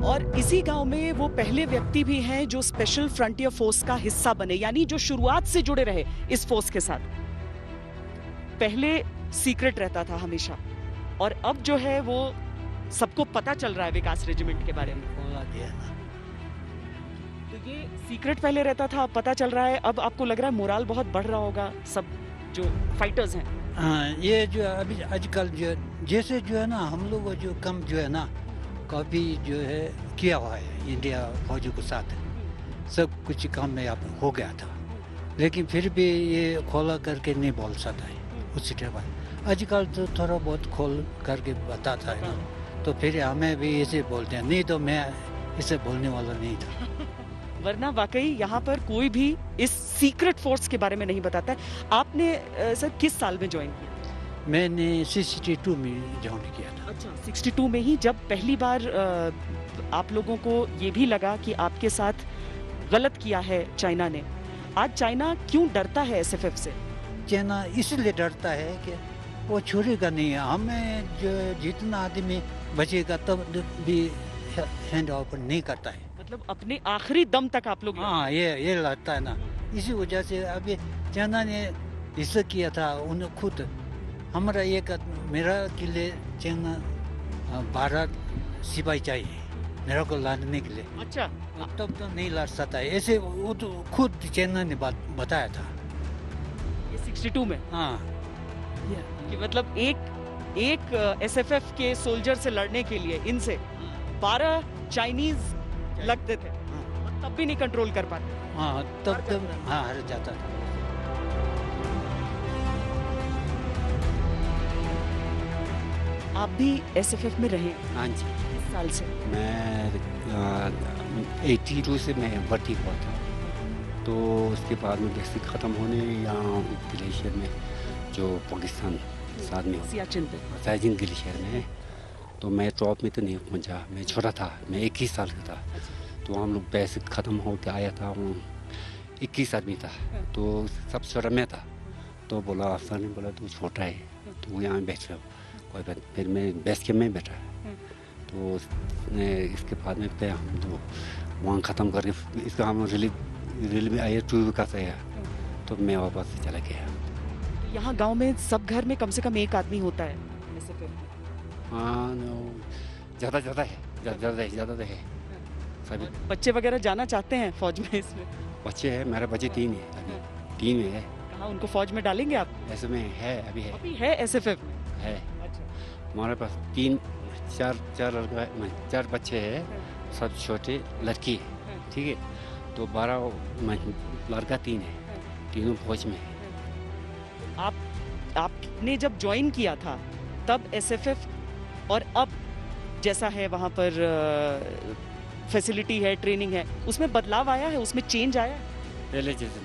और इसी गांव में वो पहले व्यक्ति भी हैं जो स्पेशल फ्रंटियर फोर्स का हिस्सा बने, यानी जो शुरुआत से जुड़े रहे इस फोर्स के साथ। पहले सीक्रेट रहता था हमेशा, और अब जो है वो सबको पता चल रहा है विकास रेजिमेंट के बारे में। तो ये सीक्रेट पहले रहता था, अब पता चल रहा है। अब आपको लग रहा है मोराल बहुत बढ़ रहा होगा सब जो फाइटर्स हैं। हाँ, ये जो अभी आजकल जो जैसे जो है ना, हम लोग जो कम जो है ना काफी जो है किया हुआ है इंडिया फौजों के साथ, सब कुछ काम में अब हो गया था, लेकिन फिर भी ये खोला करके नहीं बोल सकता है उसी टाइम। आजकल तो थोड़ा बहुत खोल करके बताता है ना, तो फिर हमें भी ऐसे बोलते हैं, नहीं तो मैं इसे बोलने वाला नहीं था। वरना वाकई यहाँ पर कोई भी इस सीक्रेट फोर्स के बारे में नहीं बताता है। आपने सर किस साल में ज्वाइन किया? मैंने 62 में ज्वाइन किया था। अच्छा, 62 में ही, जब पहली बार आप लोगों को ये भी लगा कि आपके साथ गलत किया है चाइना ने। आज चाइना क्यों डरता है एसएफएफ से? चाइना इसलिए डरता है कि वो छोड़ेगा नहीं। हमें जो जितना आदमी बचेगा तब भी हैंड ओवर नहीं करता है। मतलब अपने आखिरी दम तक आप लोग? हाँ, ये लगता है ना। इसी वजह से अभी चाइना ने हिस्सा किया था, उन्हें खुद हमारा मेरा के लिए चाइना 12 सिपाही चाहिए मेरा को लड़ने के लिए। अच्छा, तब तो नहीं लड़ सकता है ऐसे, वो तो खुद चाइना ने बताया था ये 62 में। हाँ, कि मतलब एक एसएफएफ के सोल्जर से लड़ने के लिए इनसे 12 चाइनीज लगते थे, तब भी नहीं कंट्रोल कर पाते। हाँ, तब हाँ हार जाता था। आप भी एसएफएफ में रहे? हाँ जी। किस साल से? मैं 82 से मैं भर्ती हुआ था, तो उसके बाद में बेसिक ख़त्म होने यहाँ ग्लेशियर में जो पाकिस्तान साथ में सियाचिन ग्लेशियर में, तो मैं टॉप में तो नहीं पहुँचा, मैं छोटा था, मैं 21 साल का था। तो हम लोग बेसिक ख़त्म हो के आया था, वो 21 आदमी था, तो सब छोटा मैं था। तो बोला अफसर ने बोला तू छोटा है, तो यहाँ बैठ रहा कोई बात। फिर मैं बेस के में बैठा, तो इसके बाद में पे हम तो वहाँ ख़त्म करके इसका हम रिलीव में आए 2 का से, तो मैं वापस चला गया। यहाँ गांव में सब घर में कम से कम एक आदमी होता है? हाँ, ज़्यादा है सभी। बच्चे वगैरह जाना चाहते हैं फौज में? इसमें बच्चे हैं, मेरे बच्चे 3 है, अभी 3 है। कहाँ उनको फौज में डालेंगे आप? ऐसे में है, अभी है एसएफएफ में है। अच्छा। हमारे पास 4 बच्चे हैं, सब छोटे लड़की है, ठीक है। तो 12 लड़का 3 है, तीनों फौज में है। आपने जब ज्वाइन किया था तब एसएफएफ और अब जैसा है वहाँ पर फैसिलिटी है, ट्रेनिंग है, उसमें बदलाव आया है, उसमें चेंज आया है? पहले जैसे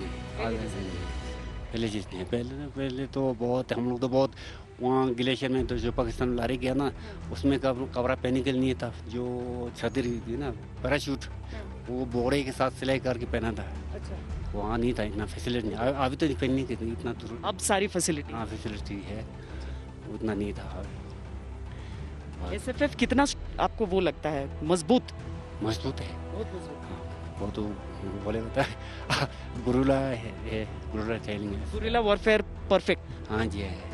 नहीं, पहले तो बहुत हम लोग तो बहुत वहाँ ग्लेशियर में तो जो पाकिस्तान लड़ाई गया ना, उसमें कपड़ा पहनने के लिए नहीं था, जो छतरी थी ना, पैराशूट, वो बोरे के साथ सिलाई करके पहना था। अच्छा। वहाँ नहीं था इतना फैसिलिटी नहीं, अभी तो पहनने की इतना तो अब सारी फैसिलिटी? हाँ, फैसिलिटी है, उतना नहीं था। एसएफएफ कितना आपको वो लगता है मजबूत है? बहुत मजबूत। हाँ, वो तो बोले होता है गुरिल्ला है, गुरिल्ला ट्रेनिंग है, गुरिल्ला वॉरफेयर परफेक्ट। हाँ जी है।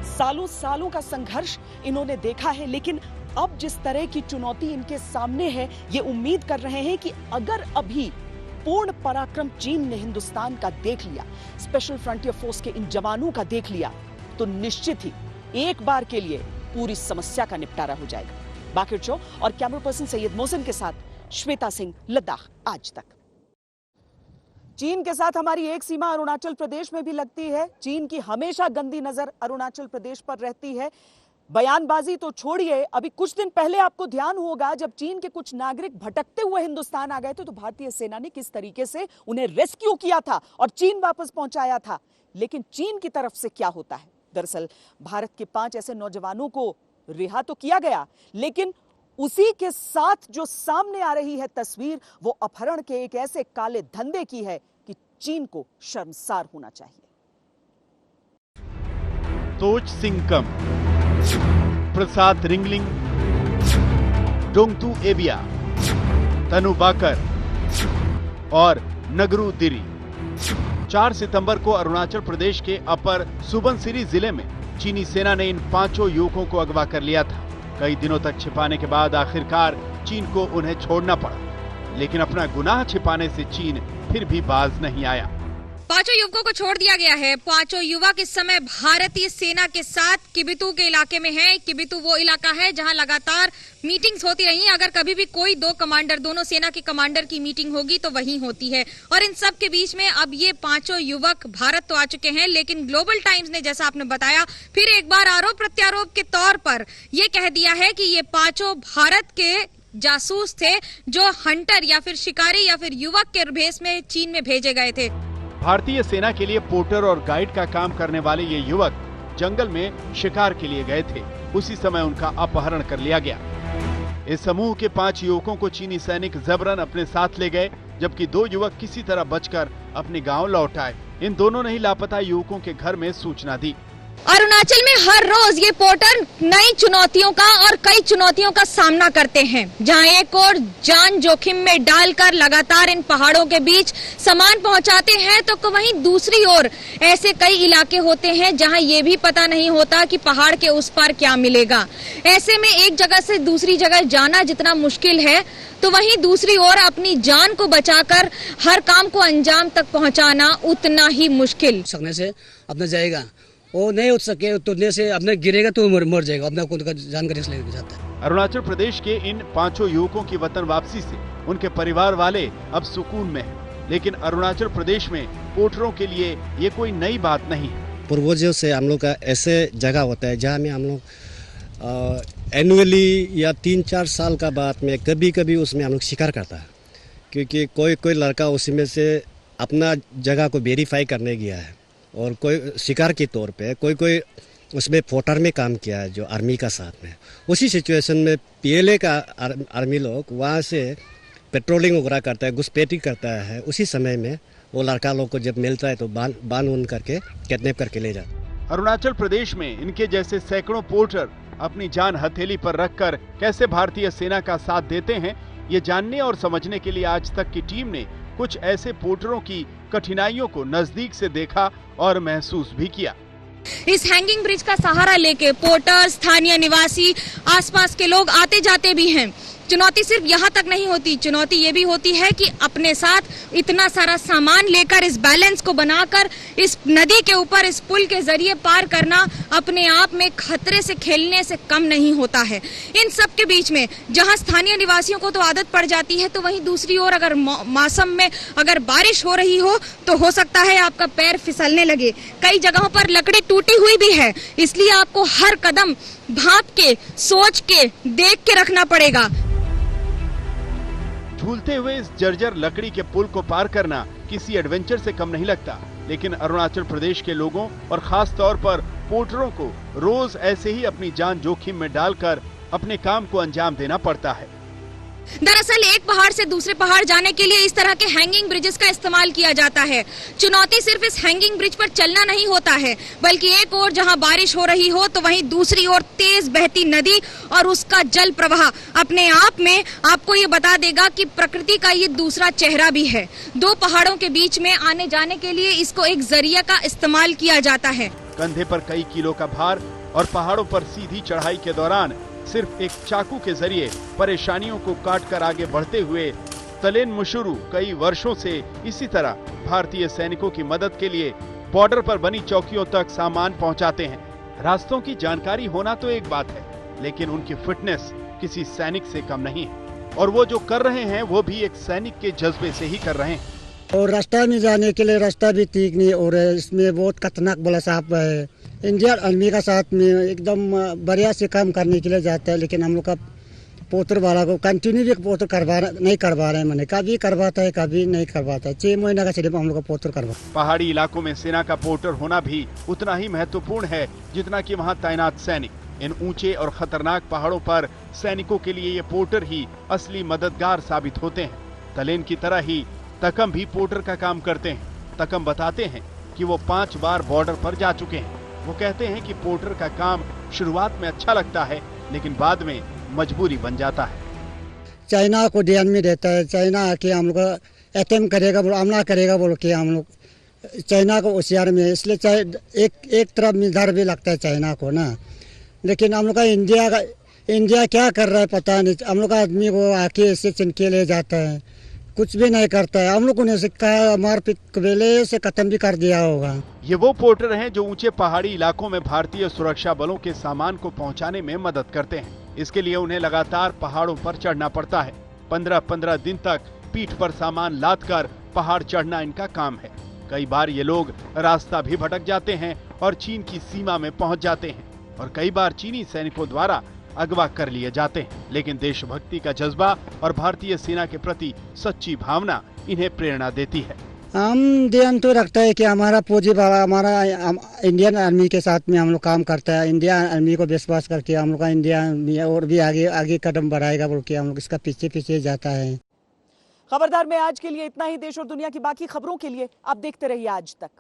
सालों का संघर्ष इन्होंने देखा है, लेकिन अब जिस तरह की चुनौती इनके सामने है, ये उम्मीद कर रहे हैं कि अगर अभी पूर्ण पराक्रम चीन ने हिंदुस्तान का देख लिया, स्पेशल फ्रंटियर फोर्स के इन जवानों का देख लिया, तो निश्चित ही एक बार के लिए पूरी समस्या का निपटारा हो जाएगा। बाकिर चो और कैमरा पर्सन सैयद मोहसिन के साथ श्वेता सिंह, लद्दाख आज तक। चीन के साथ हमारी एक सीमा अरुणाचल प्रदेश में भी लगती है। चीन की हमेशा गंदी नजर अरुणाचल प्रदेश पर रहती है। बयानबाजी तो छोड़िए, अभी कुछ दिन पहले आपको ध्यान होगा जब चीन के कुछ नागरिक भटकते हुए हिंदुस्तान आ गए थे, तो भारतीय सेना ने किस तरीके से उन्हें रेस्क्यू किया था और चीन वापस पहुंचाया था। लेकिन चीन की तरफ से क्या होता है? दरअसल भारत के 5 ऐसे नौजवानों को रिहा तो किया गया, लेकिन उसी के साथ जो सामने आ रही है तस्वीर, वो अपहरण के एक ऐसे काले धंधे की है कि चीन को शर्मसार होना चाहिए। तोच सिंगकम, प्रसाद रिंगलिंग, डोंगतू एबिया, तनु बाकर और नगरू दिरी। 4 सितंबर को अरुणाचल प्रदेश के अपर सुबनसिरी जिले में चीनी सेना ने इन 5 युवकों को अगवा कर लिया था। कई दिनों तक छिपाने के बाद आखिरकार चीन को उन्हें छोड़ना पड़ा, लेकिन अपना गुनाह छिपाने से चीन फिर भी बाज नहीं आया। 5 युवकों को छोड़ दिया गया है। 5 युवक इस समय भारतीय सेना के साथ किबितू के इलाके में हैं। किबितू वो इलाका है जहां लगातार मीटिंग्स होती रही। अगर कभी भी कोई दोनों सेना के कमांडर की मीटिंग होगी तो वहीं होती है। और इन सब के बीच में अब ये 5 युवक भारत तो आ चुके हैं, लेकिन ग्लोबल टाइम्स ने, जैसा आपने बताया, फिर एक बार आरोप प्रत्यारोप के तौर पर ये कह दिया है कि ये 5 भारत के जासूस थे, जो हंटर या फिर शिकारी या फिर युवक के भेष में चीन में भेजे गए थे। भारतीय सेना के लिए पोर्टर और गाइड का काम करने वाले ये युवक जंगल में शिकार के लिए गए थे। उसी समय उनका अपहरण कर लिया गया। इस समूह के 5 युवकों को चीनी सैनिक जबरन अपने साथ ले गए, जबकि 2 युवक किसी तरह बचकर अपने गांव लौट आए। इन दोनों ने ही लापता युवकों के घर में सूचना दी। अरुणाचल में हर रोज ये पोर्टर नई चुनौतियों का और कई चुनौतियों का सामना करते हैं, जहां एक और जान जोखिम में डालकर लगातार इन पहाड़ों के बीच सामान पहुंचाते हैं, तो वहीं दूसरी ओर ऐसे कई इलाके होते हैं जहां ये भी पता नहीं होता कि पहाड़ के उस पार क्या मिलेगा। ऐसे में एक जगह से दूसरी जगह जाना जितना मुश्किल है, तो वहीं दूसरी ओर अपनी जान को बचाकर हर काम को अंजाम तक पहुंचाना उतना ही मुश्किल। सकने से अपना जाएगा, वो नहीं उठ सके तो से अपने गिरेगा तो मर जाएगा, अपना खुद का जानकारी से लेकर जाता है। अरुणाचल प्रदेश के इन 5 युवकों की वतन वापसी से उनके परिवार वाले अब सुकून में हैं। लेकिन अरुणाचल प्रदेश में पोर्टरों के लिए ये कोई नई बात नहीं है। पूर्वजों से हम लोग का ऐसे जगह होता है जहाँ में हम लोग एनुअली या 3-4 साल का बाद में कभी कभी उसमें हम लोग शिकार करता है, क्योंकि कोई लड़का उसी में से अपना जगह को वेरीफाई करने गया है और कोई शिकार के तौर पे कोई उसमें पोर्टर में काम किया है जो आर्मी का साथ में। उसी सिचुएशन में पीएलए का आर्मी लोग वहाँ से पेट्रोलिंग वगैरह करता है, घुसपैठी करता है। उसी समय में वो लड़का लोग को जब मिलता है तो बांध करके किडनैप करके ले जाता। अरुणाचल प्रदेश में इनके जैसे सैकड़ों पोर्टर अपनी जान हथेली पर रखकर कैसे भारतीय सेना का साथ देते हैं, ये जानने और समझने के लिए आज तक की टीम ने कुछ ऐसे पोर्टरों की कठिनाइयों को नजदीक से देखा और महसूस भी किया। इस हैंगिंग ब्रिज का सहारा लेके पोर्टर, स्थानीय निवासी, आसपास के लोग आते जाते भी हैं। चुनौती सिर्फ यहाँ तक नहीं होती, चुनौती ये भी होती है कि अपने साथ इतना सारा सामान लेकर इस बैलेंस को बनाकर इस नदी के ऊपर इस पुल के जरिए पार करना अपने आप में खतरे से खेलने से कम नहीं होता है। इन सब के बीच में जहाँ स्थानीय निवासियों को तो आदत पड़ जाती है, तो वहीं दूसरी ओर अगर मौसम में अगर बारिश हो रही तो हो सकता है आपका पैर फिसलने लगे। कई जगहों पर लकड़ी टूटी हुई भी है, इसलिए आपको हर कदम भांप के, सोच के, देख के रखना पड़ेगा। झूलते हुए इस जर्जर लकड़ी के पुल को पार करना किसी एडवेंचर से कम नहीं लगता, लेकिन अरुणाचल प्रदेश के लोगों और खास तौर पर पोर्टरों को रोज ऐसे ही अपनी जान जोखिम में डालकर अपने काम को अंजाम देना पड़ता है। दरअसल एक पहाड़ से दूसरे पहाड़ जाने के लिए इस तरह के हैंगिंग ब्रिजेस का इस्तेमाल किया जाता है। चुनौती सिर्फ इस हैंगिंग ब्रिज पर चलना नहीं होता है, बल्कि एक ओर जहां बारिश हो रही हो तो वहीं दूसरी ओर तेज बहती नदी और उसका जल प्रवाह अपने आप में आपको ये बता देगा कि प्रकृति का ये दूसरा चेहरा भी है। 2 पहाड़ों के बीच में आने जाने के लिए इसको एक जरिया का इस्तेमाल किया जाता है। कंधे पर कई किलो का भार और पहाड़ों पर सीधी चढ़ाई के दौरान सिर्फ एक चाकू के जरिए परेशानियों को काटकर आगे बढ़ते हुए तलेन मुशुरू कई वर्षों से इसी तरह भारतीय सैनिकों की मदद के लिए बॉर्डर पर बनी चौकियों तक सामान पहुंचाते हैं। रास्तों की जानकारी होना तो एक बात है, लेकिन उनकी फिटनेस किसी सैनिक से कम नहीं है, और वो जो कर रहे हैं वो भी एक सैनिक के जज्बे से ही कर रहे हैं। और रास्ता में जाने के लिए रास्ता भी ठीक नहीं, और इसमें बहुत खतरनाक बोला साहब है। इंडियन आर्मी का साथ में एकदम बढ़िया से काम करने के लिए जाता है, लेकिन हम लोग का पोर्टर वाला को कंटिन्यू भी पोर्टर नहीं करवा रहे हैं। मैंने कभी करवाता है कभी नहीं करवाता है। 6 महीने का सिर्फ हम लोग का पोर्टर करवा। पहाड़ी इलाकों में सेना का पोर्टर होना भी उतना ही महत्वपूर्ण है जितना कि वहाँ तैनात सैनिक। इन ऊंचे और खतरनाक पहाड़ों पर सैनिकों के लिए ये पोर्टर ही असली मददगार साबित होते हैं। तलेन की तरह ही तकम भी पोर्टर का काम करते हैं। तकम बताते हैं कि वो 5 बार बॉर्डर पर जा चुके हैं। वो कहते हैं कि पोर्टर का काम शुरुआत में अच्छा लगता है, लेकिन बाद में मजबूरी बन जाता है। चाइना को ध्यान में देता है, चाइना आके हम लोग अटेम्प्ट करेगा, हमला करेगा बोल के हम लोग चाइना को होशियार में, इसलिए एक तरफ में डर भी लगता है चाइना को ना। लेकिन हम लोग का इंडिया क्या कर रहा है पता नहीं। हम लोग का आदमी को आके ऐसे चिनके ले जाता है, कुछ भी नहीं करता है। हम लोगों ने सिक्का मारपीट कबीले से खत्म भी कर दिया होगा। ये वो पोर्टर हैं जो ऊंचे पहाड़ी इलाकों में भारतीय सुरक्षा बलों के सामान को पहुंचाने में मदद करते हैं। इसके लिए उन्हें लगातार पहाड़ों पर चढ़ना पड़ता है। 15-15 दिन तक पीठ पर सामान लादकर पहाड़ चढ़ना इनका काम है। कई बार ये लोग रास्ता भी भटक जाते हैं और चीन की सीमा में पहुंच जाते हैं, और कई बार चीनी सैनिकों द्वारा अगवा कर लिए जाते हैं। लेकिन देशभक्ति का जज्बा और भारतीय सेना के प्रति सच्ची भावना इन्हें प्रेरणा देती है। हम ध्यान तो रखता है कि हमारा फौजी वाला हमारा इंडियन आर्मी के साथ में हम लोग काम करता है। इंडियन आर्मी को विश्वास करके हम लोग का इंडियन आर्मी और भी आगे कदम बढ़ाएगा बोल के हम लोग इसका पीछे जाता है। खबरदार में आज के लिए इतना ही। देश और दुनिया की बाकी खबरों के लिए आप देखते रहिए आज तक।